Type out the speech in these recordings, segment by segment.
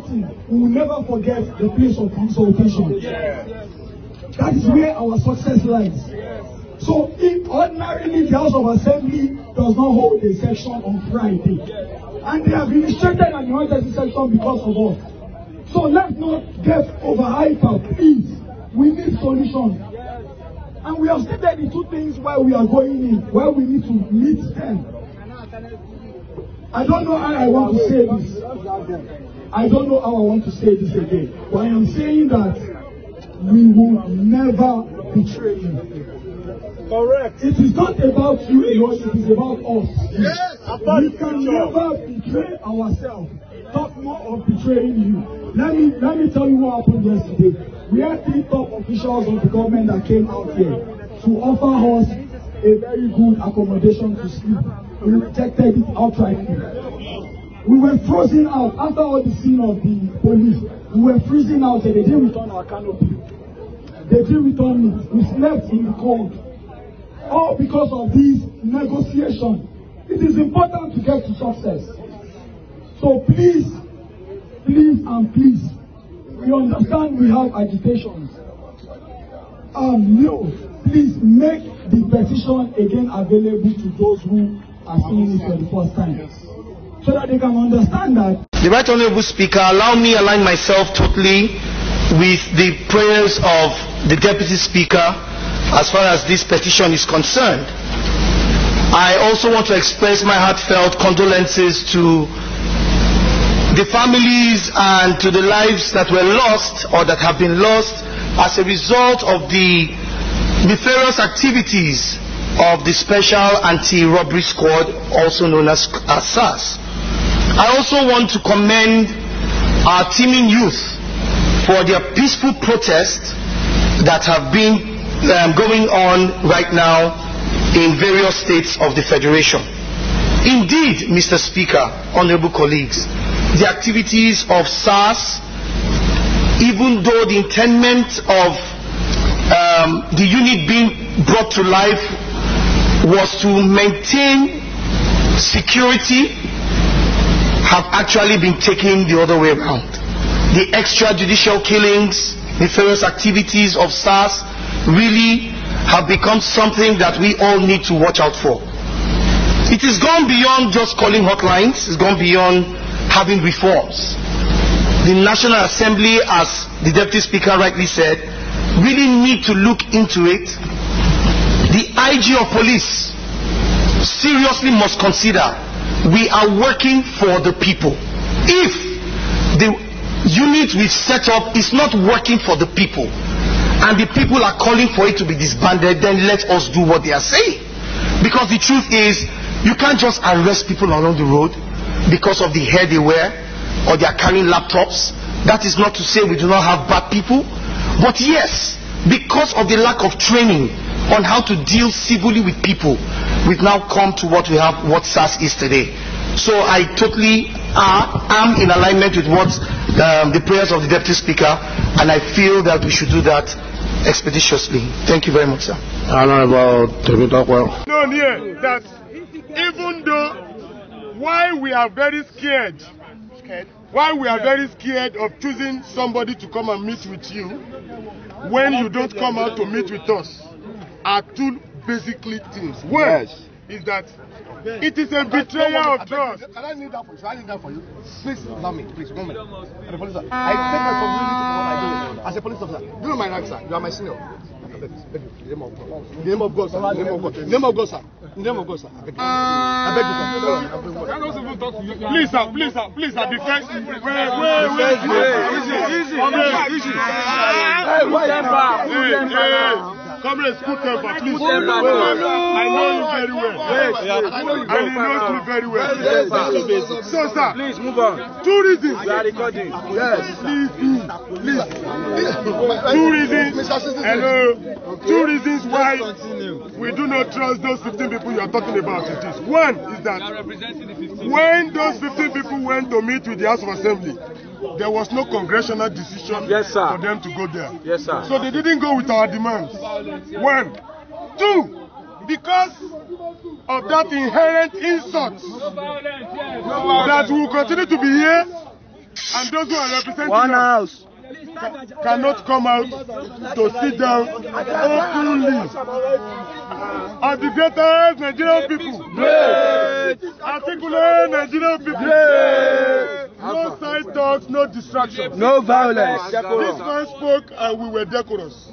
thing, we will never forget the place of consultation. That is where our success lies. So if ordinarily the House of Assembly does not hold a session on Friday, and they have initiated an emergency session because of us. So let's not get overhyped, please. We need solutions. And we have stated the two things why we are going in, why we need to meet them. I don't know how I want to say this. I don't know how I want to say this again. But I am saying that we will never betray you. Correct. It is not about you alone, it is about us. Yes. We can never betray ourselves. Talk more of betraying you. Let me tell you what happened yesterday. We had 3 top officials of the government that came out here to offer us a very good accommodation to sleep. We rejected it outrightly. We were frozen out after all the scene of the police. We were freezing out and they didn't return our canopy. They didn't return it. We slept in the cold. All because of this negotiation. It is important to get to success. So please, please and please, we understand we have agitations. No, please make the petition again available to those who are seeing it for the first time, so that they can understand that. The Right Honourable Speaker, allow me align myself totally with the prayers of the Deputy Speaker as far as this petition is concerned. I also want to express my heartfelt condolences to the families and to the lives that were lost or that have been lost as a result of the nefarious activities of the Special Anti-Robbery Squad, also known as SARS. I also want to commend our teeming youth for their peaceful protests that have been going on right now in various states of the Federation. Indeed, Mr. Speaker, honorable colleagues, the activities of SARS, even though the intent of the unit being brought to life was to maintain security, have actually been taken the other way around. The extrajudicial killings, nefarious activities of SARS really have become something that we all need to watch out for. It has gone beyond just calling hotlines, it's gone beyond having reforms. The National Assembly, as the Deputy Speaker rightly said, really need to look into it. The IG of Police seriously must consider we are working for the people. If the unit we've set up is not working for the people and the people are calling for it to be disbanded, then let us do what they are saying. Because the truth is, you can't just arrest people along the road because of the hair they wear or they are carrying laptops. That is not to say we do not have bad people, but yes, because of the lack of training on how to deal civilly with people, we've now come to what we have, what SARS is today. So I totally am in alignment with what the prayers of the Deputy Speaker, and I feel that we should do that expeditiously. Thank you very much, sir. No, here that even though why we are very scared of choosing somebody to come and meet with you when you don't come out to meet with us are two basically things. One is that it is a betrayal of trust. Can I need that for you? Should I need that for you? Please allow me, please, 1 minute. As a police officer, I take responsibility for what I do. As a police officer, you know my rank, sir. You are my senior. I beg you. In the name of God. In the name of God, sir. In the name of God. In the name of God, sir. In the name of God, sir. I beg you. I beg you, sir. Please, sir. Please, sir. Please, sir. Defense. Wait. Easy. Comrade, scoot temper, please. I know you very well. And he knows me very well. So, sir, please move on. 2 reasons. We are recording. Yes. Please. 2 reasons. Hello. 2 reasons why we do not trust those 15 people you are talking about. It is. One is that when those 15 people went to meet with the House of Assembly, there was no congressional decision for them to go there. Yes, sir. So they didn't go with our demands. 1. 2, because of that inherent insult that we will continue to be here and those who are representing us cannot come out to sit down openly. Of the greatest Nigerian people, articulate Nigerian people, no side talks, no distractions, no violence. This man spoke and we were decorous.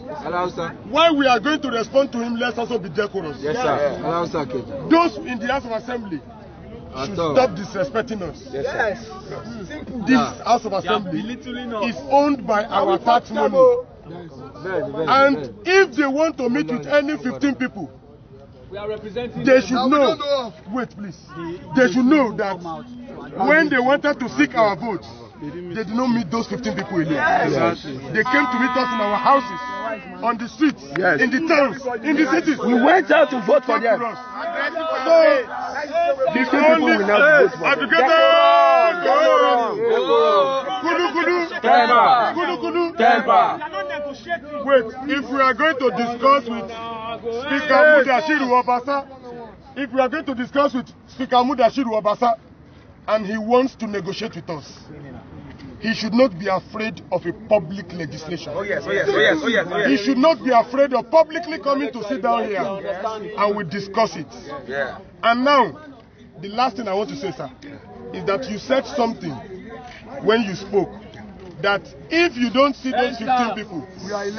While we are going to respond to him, let's also be decorous. Yes, sir. Those in the House of Assembly should stop disrespecting us. Yes. This House of Assembly is owned by our tax money. And if they want to meet with any 15 people, they should know, wait please, they should know that when they wanted to seek our votes, they did not meet those 15 people alone. Yes. They came to meet us in our houses, on the streets, in the towns, in the cities. We went out to vote for them. So, the only wait, if we are going to discuss with Speaker Mudashiru Obasa, and he wants to negotiate with us, he should not be afraid of a public legislation. He should not be afraid of publicly coming to sit down here and we discuss it. And now, the last thing I want to say, sir, is that you said something when you spoke, that if you don't see those 15 people,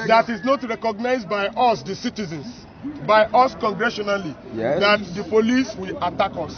that is not recognized by us, the citizens, by us congressionally, that the police will attack us.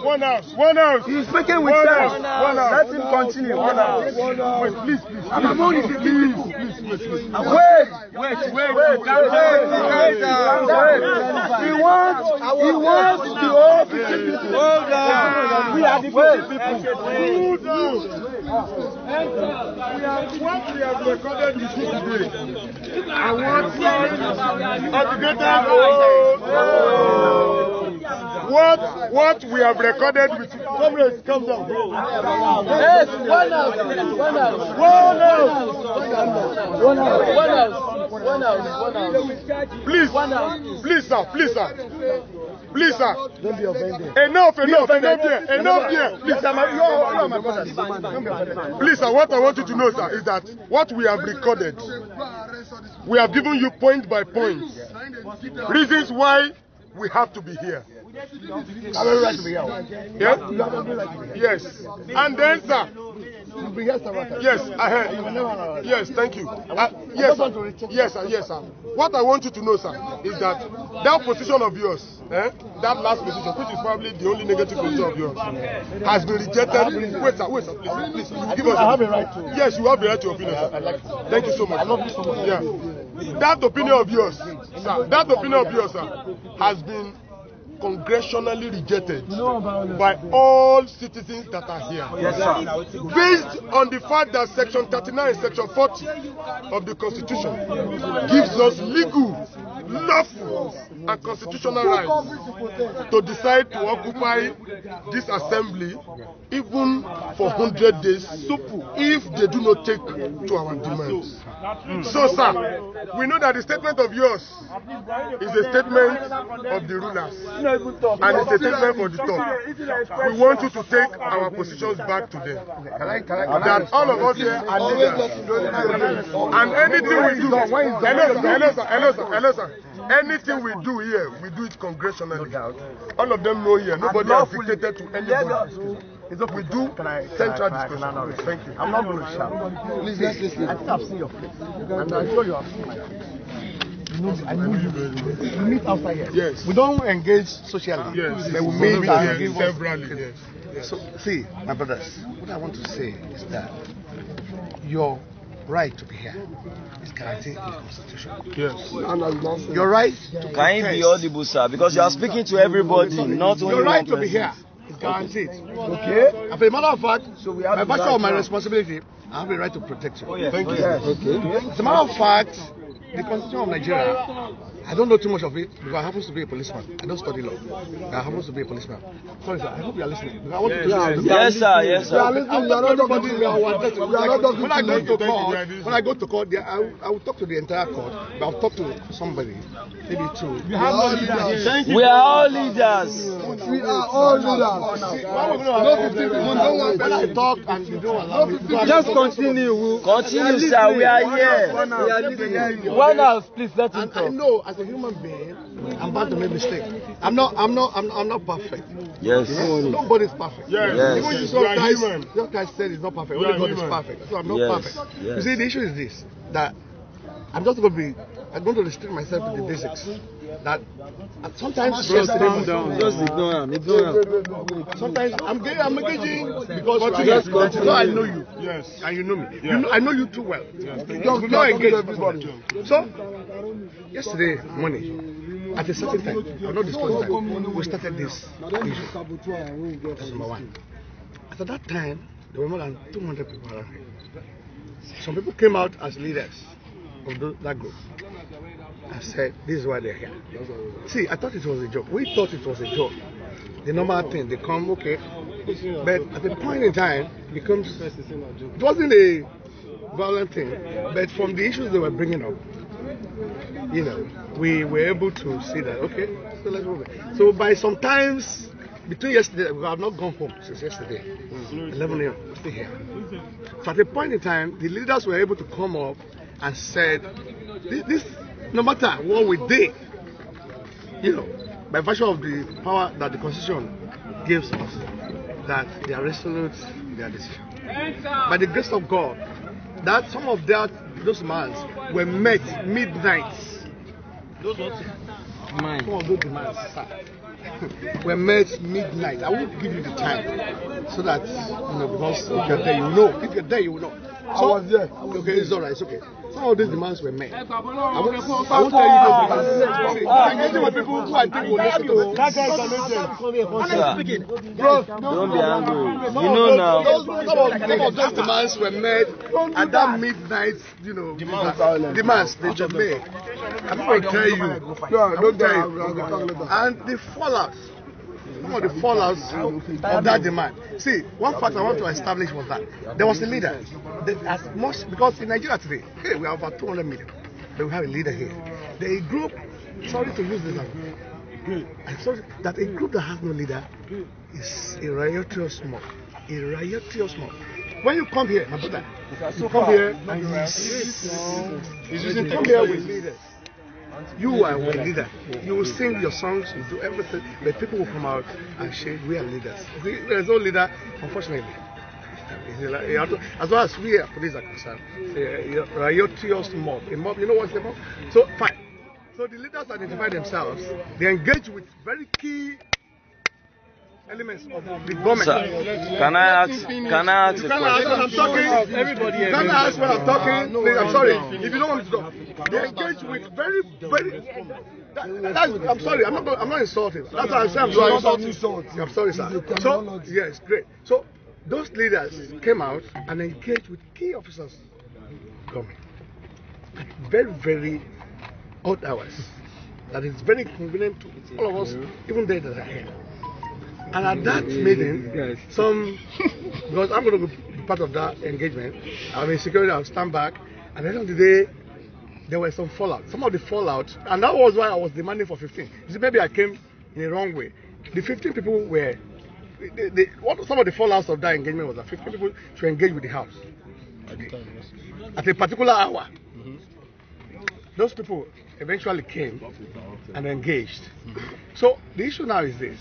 One house. He's speaking with sense. Let him continue. One house. Wait, please. Wait. He wants the whole people. We are the people. What we have recorded with you today, and what we have recorded with you. Comrades, come down. Yes, one house. Please, sir. Don't be offended. Enough here. Please, sir, what I want you to know, sir, is that what we have recorded, we have given you point by point reasons why we have to be here. Yes. And then, sir. Yes, I heard. Yes, thank you. Yes, sir. What I want you to know, sir, is that position of yours, that last position, which is probably the only negative position of yours, has been rejected. Wait, sir, please. Give us. I have a right to. Yes, you have the right to your opinion, sir. Thank you so much. I love you so much. Yeah. That opinion of yours, sir, has been congressionally rejected by all citizens that are here. Yes, sir. Based on the fact that Section 39, Section 40 of the Constitution gives us legal, lawful, and constitutional rights to decide to occupy this assembly even for 100 days if they do not take to our demands. So, sir, we know that the statement of yours is a statement of the rulers and it's a statement for the top. We want you to take our positions back to them. That all of us here are leaders. And anything we do, hello, sir. Anything we do here, we do it congressionally. All of them know here. Nobody has dictated to anybody. We do central discussion. Thank you. I'm not going to shout. Please, let's listen. I think I've seen your face. And I'm sure you have seen my face. I know you. We meet outside here. Yes. We don't engage socially. Yes. But we meet severally. Yes. So, see, my brothers, what I want to say is that your right to be here is guaranteed in the Constitution. Yes. Your right Can you be audible, sir? Because you are speaking to everybody, not only your right to one be here person. is guarantee it. Okay. As a matter of fact, So we have by the virtue right of my now. responsibility, I have a right to protect you. Thank you. Yes. Okay. As a matter of fact, the Constitution of Nigeria, I don't know too much of it because I happen to be a policeman. I don't study law. I happen to be a policeman. Sorry, sir. I hope you are listening. Because I want to Yes, sir. Yes, We are sir. listening. We are not talking to you. when I go to court, I will talk to the entire court, but I'll talk to somebody, maybe two. We are all leaders. We are all leaders. We are all leaders. When I talk and you don't allow me, Just continue. Continue, sir. We are here. One else, please let him and I talk. know as a human being, I'm bound to make mistakes. I'm not perfect. Yes. Nobody's perfect. Yes. Yes. Even you You are human. some guys said it's not perfect. You Only are God is human. perfect. So I'm not Yes. perfect. Yes. You see, the issue is this: that I'm going to restrict myself to the basics. That sometimes Just calm down. Just ignore him. sometimes I'm engaging because Just you are continue. so I know you. Yes. And you know me. Yeah. I know you too well. Just You know engage everybody. So, yesterday morning, at a certain time, I'll not disclose time, we started this issue. That's number one. At that time, there were more than 200 people around here. Some people came out as leaders of that group. I said, this is why they're here. See, I thought it was a joke. We thought it was a joke. The normal thing, they come, okay. But at a point in time, it becomes, it wasn't a violent thing, but from the issues they were bringing up, you know, we were able to see that, okay, so let's move it. So by sometimes, between yesterday, we have not gone home since yesterday, 11 a.m., we're still here. So at a point in time, the leaders were able to come up and said, this no matter what we did, you know, by virtue of the power that the Constitution gives us, that they are resolute in their decision. By the grace of God, that some of those demands were met midnight. Some of those demands, sir, were met midnight. I won't give you the time so that, you know, because if you're there, you know. If you're there, you will know. I was there. Okay, it's all right. It's okay. Some of these demands were met. I won't tell you those because engaging with people who I think will listen to it. That guy is amazing. Don't be angry. You know now. Some of those demands were made at that midnight, you know, demands they just made. I'm going to tell you. Don't tell you. And the fallout, some of the fallouts of that demand. See, one fact I want to establish was that there was a leader. As much, because in Nigeria today, hey, we have about 200 million, but we have a leader here. A group, sorry to use this language, I'm sorry, that a group that has no leader is a riotous mob. A riotous mob. When you come here, my brother, you come here and you come here with leaders. You are a leader. You will sing your songs, you do everything, but people will come out and say, we are leaders. There is no leader, unfortunately. As well as we are police are concerned, a riotous mob. A mob, you know what's a mob? So, fine. So the leaders identify themselves, they engage with very key elements of the government. Sir, can I ask a You can't ask when question? I'm talking. You can't ask when I'm talking. Please, I'm sorry. If you don't want me to talk, they engage with very. I'm sorry. I'm not insulting. That's why I say I'm sorry. I'm sorry, sir. So yes, great. So those leaders came out and engaged with key officers, government, at very odd hours. That is very convenient to all of us, even they that are here. And at that meeting, because I'm going to be part of that engagement, I'm in security, I'll stand back, and at the end of the day, there was some fallout. Some of the fallout, and that was why I was demanding for 15. You see, maybe I came in the wrong way. The 15 people were, some of the fallouts of that engagement was that 15 people should engage with the house. At a particular hour. Those people eventually came and engaged. So the issue now is this: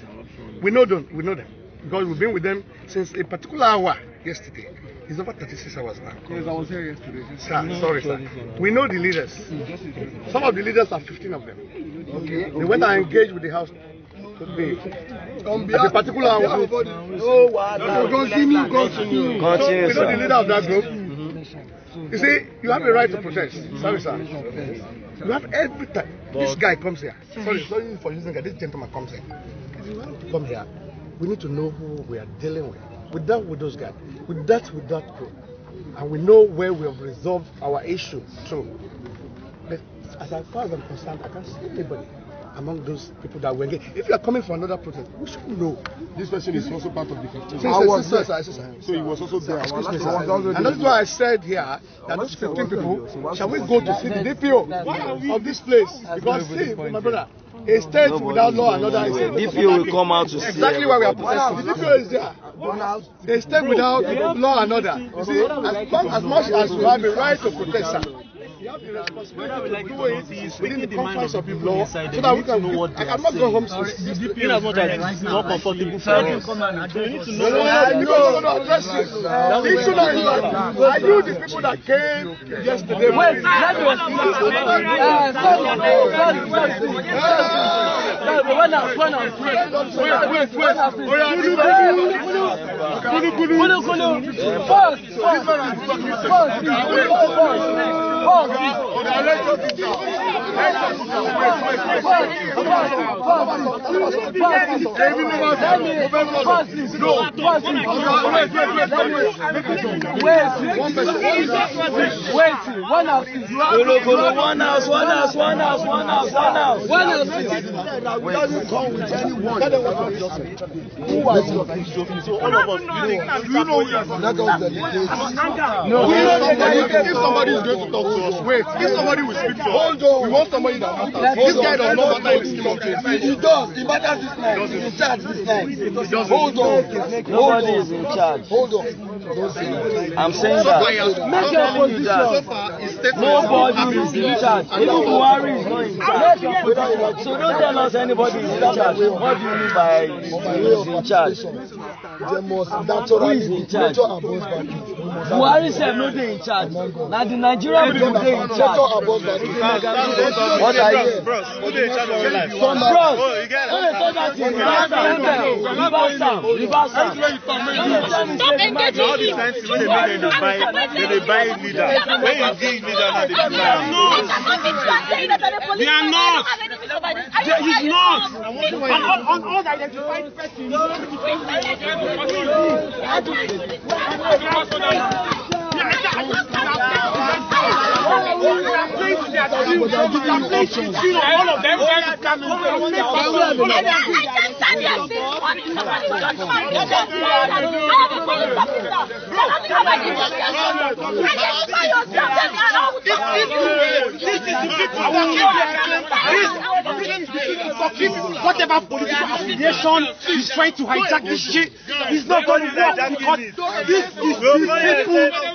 we know them because we've been with them since a particular hour yesterday. It's over 36 hours now. Yes, I was here yesterday. Sir, sorry, sir. We know the leaders. Some of the leaders are 15 of them. Okay. They went and engaged with the house today. At a particular hour. Continue. So we know the leader of that group. You see, you have a right to protest. Sorry, sir. You have every time. This guy comes here. Sorry for using that. This gentleman comes here. If you want to come here, we need to know who we are dealing with. With those guys, with that crew, and we know where we have resolved our issue through. But as far as I'm concerned, I can't see anybody among those people that were engaged. If you are coming for another protest, we should know. This person is also part of the 15. So he was also there. And that's why I said here that those 15 people, shall we go to see the DPO of this place? Because see, my brother, a state without law and order is a DPO will come out to see exactly why we are protesting. The DPO is there. A state without law and order. You see, as much as you have a right to protest, sir, you have the responsibility to do it within the confines of the law so that we can know what I'm not going home to in as much as it's not comfortable for us. You need to know No, address it. The issue now is that are you the people that came yesterday? Wait, let me If somebody is going to talk to us, wait. If somebody will speak to us, hold on. We want somebody that matters. This guy does not matter in the scheme of things. He does. He matters this night. He's in charge this night. Hold on. Nobody is in charge. Hold on. I'm saying that. Make your position. Nobody is in charge. Even Buhari is not in charge. So don't tell us anybody is in charge. What do you mean by is in charge? Who is in charge? Buhari said no dey in charge. Now the Nigerian people dey in charge. What are you? Bros, who dey in charge of your life? Some bros. When they talk that thing, reverse am. All the times when they make them buy leader. When you give leader, now they buy. They are not. He's not. On all the identified persons. All of them whatever political affiliation is trying to hijack this shit is not going to work because this is people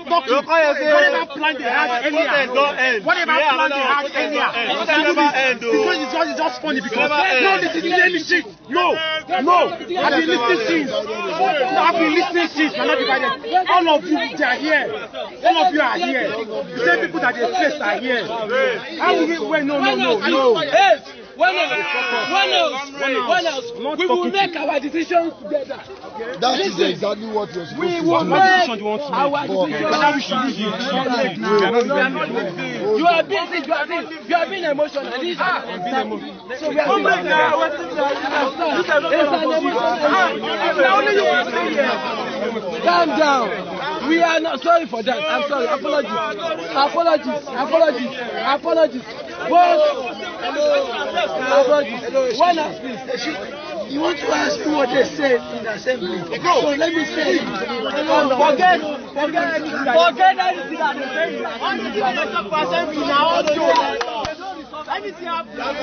talking whatever plan they had earlier. Whatever plan they had earlier. It's just funny because no, this is any shit. No. I've been listening since. We're not divided. All of you, they are here. All of you are here. The same people that they face are here. How will we? Wait, no. Hey. When else? We will make our decisions together. That is exactly what we're supposed to do. We will make our decisions. You are busy. You are being emotional. So we are calm down. We are not sorry for that. I'm sorry. Apologies. One else, please. You want to ask me what they said in the assembly? So let me say it. Forget anything that they said.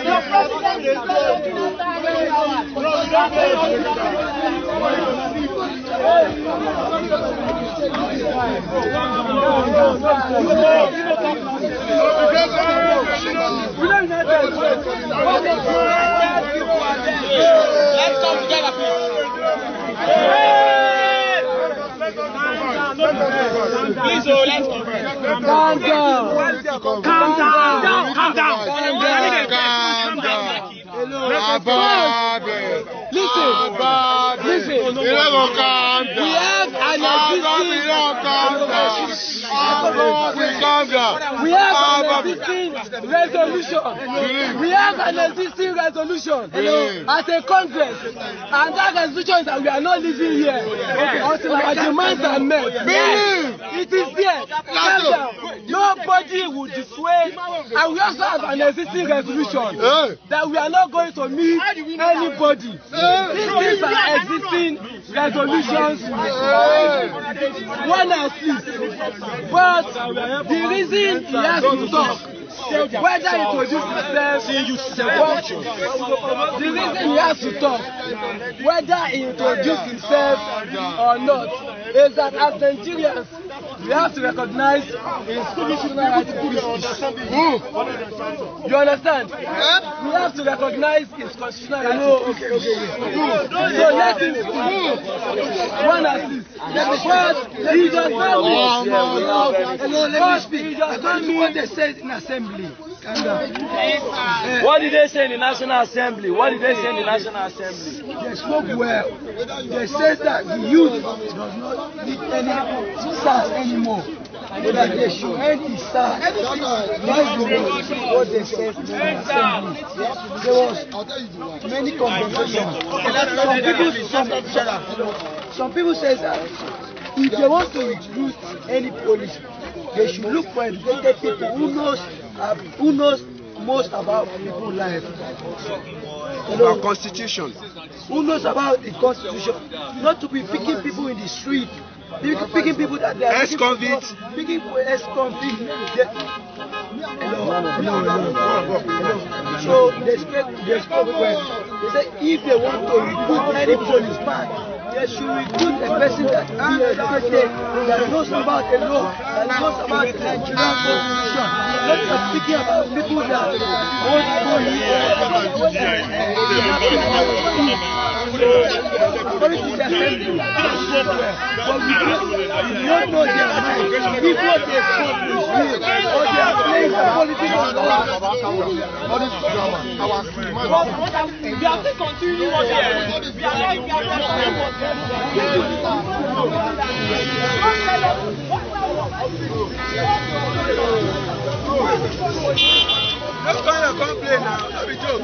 Your president is let's come together, please. Please, let's calm down. Listen. existing resolution at a Congress, and that resolution is that we are not living here until our demands are met. It is there. Nobody will dissuade, and we also have an existing resolution that we are not going to meet anybody. These are existing resolutions. One has this, but the reason he has to talk, whether he introduces himself, the reason he has to talk, whether he introduces himself or not, is that as Nigerians, we have to recognize his constitutional right to free speech. You understand? We have to recognize his constitutional right to free speech. So let him speak. One assist. But he does not mean what they said in assembly. What did they say in the National Assembly? What did they say in the National Assembly? They spoke well. They said that the youth does not need any SARS anymore. So that they should end the SARS. That's what they said in the assembly. There was many conversations. Some people say that if they want to recruit any police, they should look for educated people who knows most about people's life. About constitution. Who knows about the constitution? Not to be picking people in the street, picking people that they are ex-convicts. Picking people ex-convicts. So they spoke well. They said if they want to recruit any policeman, they should recruit a person that is educated, that knows about the law, that knows about the Nigerian constitution. Not just speaking about people that want to go here. According to the assembly, but we don't know their mind. If what they spoke is real, or they are playing the political law. We are still continuing what we Let's kind of complain now. Let me joke.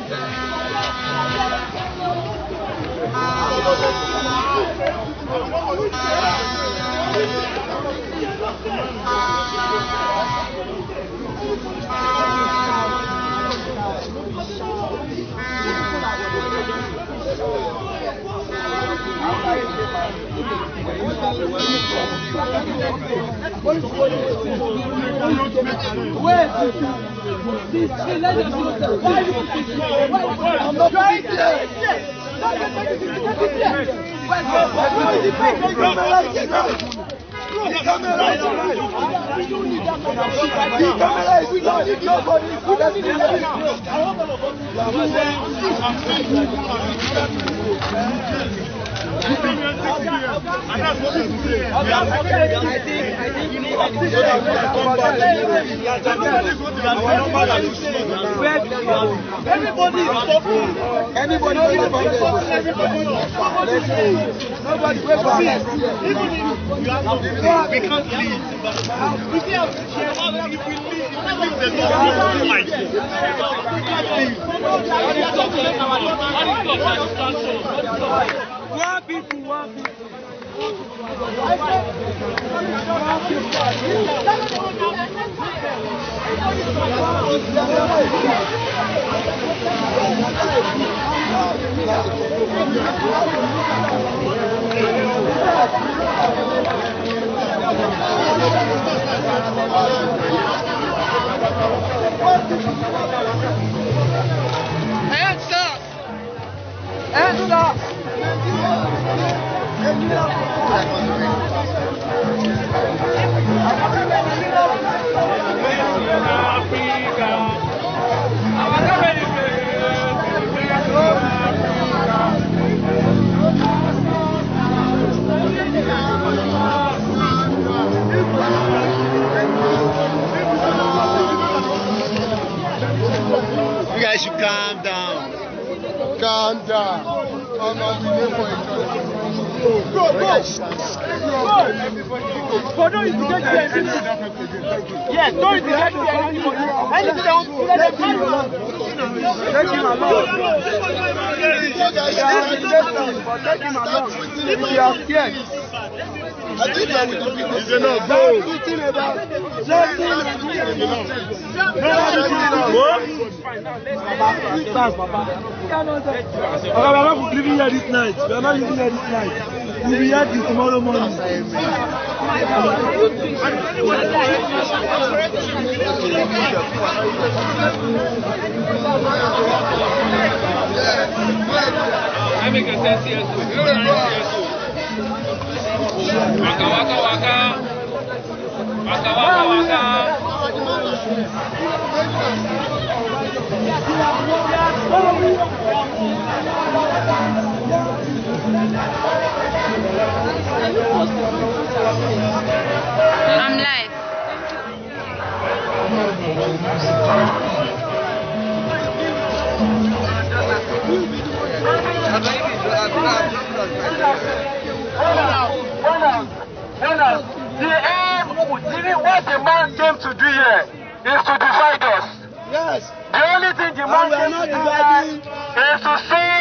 You guys should calm down. Calm down. I'm not waiting for each other. For no instigate anything. Yes, don't instigate anything. Anything they want to let them carry on. Take him along. Take him along. If you are scared. It's enough, go. We are not living here this night. We are not living here this night. We will be here till tomorrow morning. Waka waka waka. Waka waka waka. I'm live. What the man came to do here is to divide us. Yes. The only thing the man came to do here is to see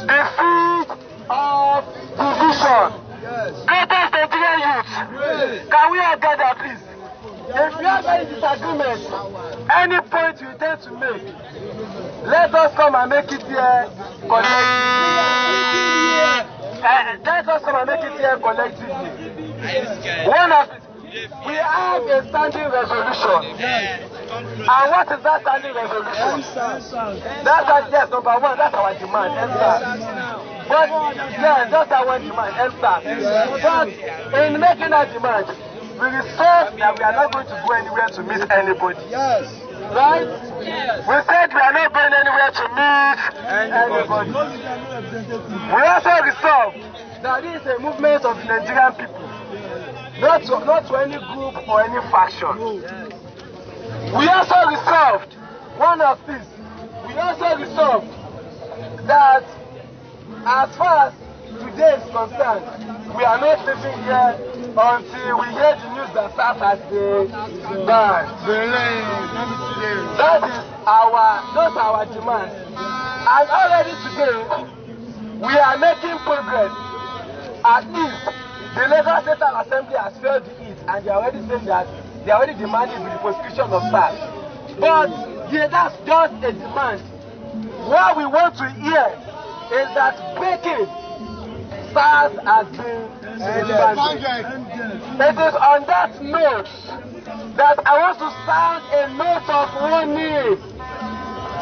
the fruit of division. Yes. Greatest Nigerian youth. Can we all gather, please? If you have any disagreement, any point you intend to make, let us come and make it here collectively. Let us come and make it here collectively. One of it, we have a standing resolution. And what is that standing resolution? That's yes, number one, that's our demand. But yeah, just that one demand, But in making that demand, we resolve that we are not going to go anywhere to meet anybody. Yes. Right? We said we are not going anywhere to meet anybody. We also resolved that this is a movement of the Nigerian people, not to any group or any faction. We also resolved, one of these, we also resolved that as far as today is concerned, we are not living here until we hear the news that SARS has been banned. Those are our demands. And already today, we are making progress. At least, the Lagos State Assembly has failed it, and they are already saying that they are already demanding the prosecution of SARS. But that's just a demand. What we want to hear is that breaking SARS has been disbanded. It is on that note that I want to sound a note of warning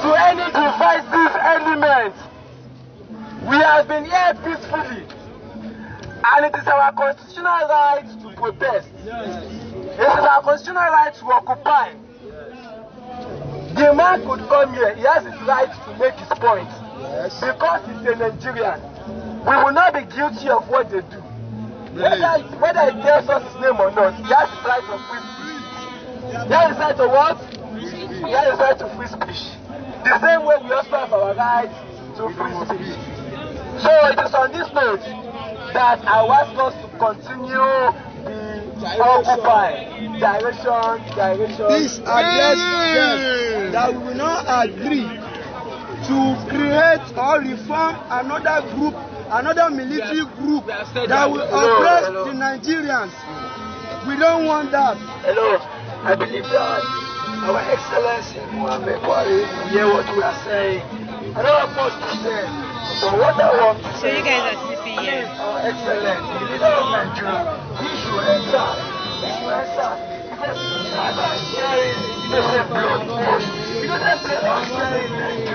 to any divisive element. We have been here peacefully, and it is our constitutional right to protest. It is our constitutional right to occupy. The man could come here, he has his right to make his point. Because he's a Nigerian. We will not be guilty of what they do. Whether he tells us his name or not, he has his right of free speech. He has his right to what? He has his right to free speech. The same way we also have our right to free speech. So it is on this note that I want us to continue the Occupy direction. This address that we will not agree to create or reform another group, another military group that will oppress the Nigerians. We don't want that. Hello, I believe that our Excellency Muhammad Buhari will hear what we are saying. I don't have much to say, but what I want to say, So you guys are sleeping here. Our Excellency, the leader of Nigeria, he should answer. He should answer. He doesn't play on sharing.